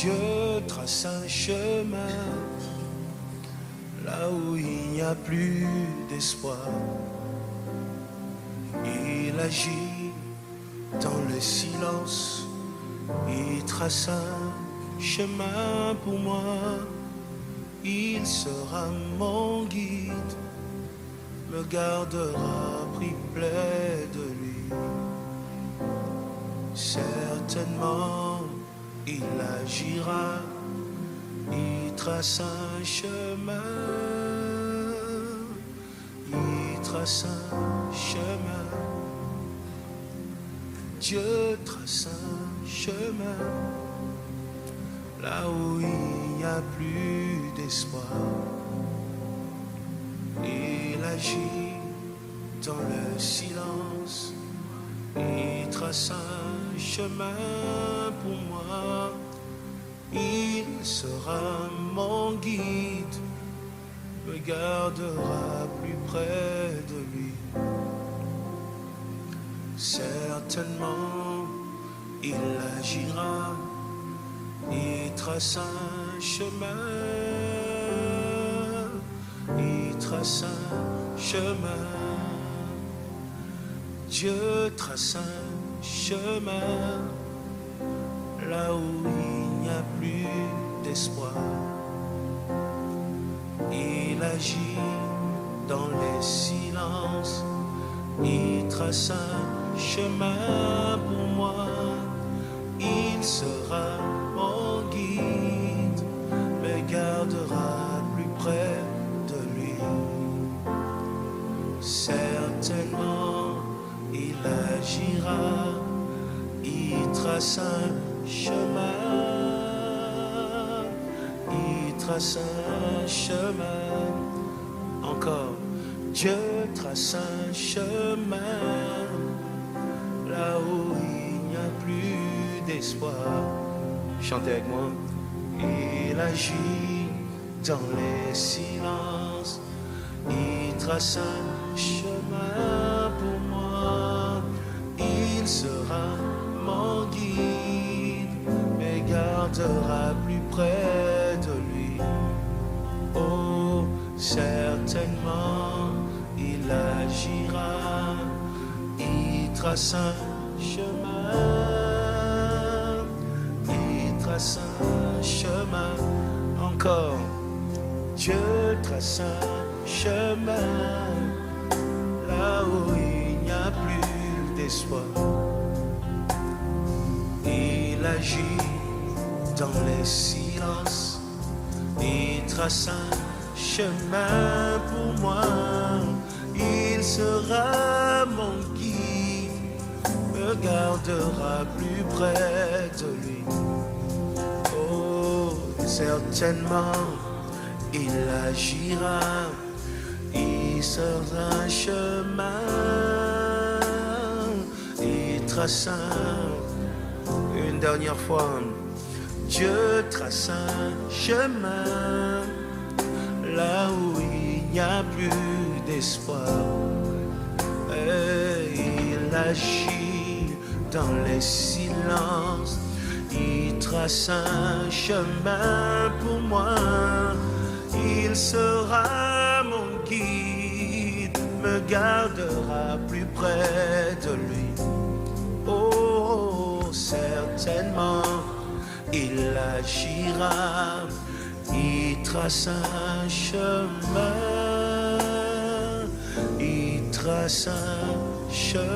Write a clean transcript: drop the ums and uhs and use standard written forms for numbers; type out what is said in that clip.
Dieu trace un chemin là où il n'y a plus d'espoir. Il agit dans le silence, il trace un chemin pour moi. Il sera mon guide, me gardera pris près de lui. Certainement, il agira, il trace un chemin, il trace un chemin. Dieu trace un chemin là où il n'y a plus d'espoir. Il agit dans le silence, il trace un chemin pour moi. Il sera mon guide, me gardera plus près de lui. Certainement, il agira, il trace un chemin, il trace un chemin. Dieu trace un chemin là où il n'y a plus d'espoir. Il agit dans les silences, il trace un chemin pour moi. Il sera mon guide, me gardera plus près de lui. Certainement, il agira, il trace un chemin, il trace un chemin. Encore, Dieu trace un chemin là où il n'y a plus d'espoir. Chantez avec moi. Il agit dans les silences, il trace un chemin pour moi. Il sera mon guide, me gardera plus près de lui. Oh, certainement, il agira, il trace un chemin, il trace un chemin. Encore, Dieu trace un chemin là où il n'y a plus d'espoir. Il agit dans les silences, il trace un chemin pour moi. Il sera mon guide, me gardera plus près de lui. Oh, certainement, il agira, il sera un chemin, il trace une dernière fois. Dieu trace un chemin là où il n'y a plus d'espoir. Et il agit dans les silences, il trace un chemin pour moi. Il sera mon guide, me gardera plus près de lui. Oh, certainement, il agira, il trace un chemin, il trace un chemin.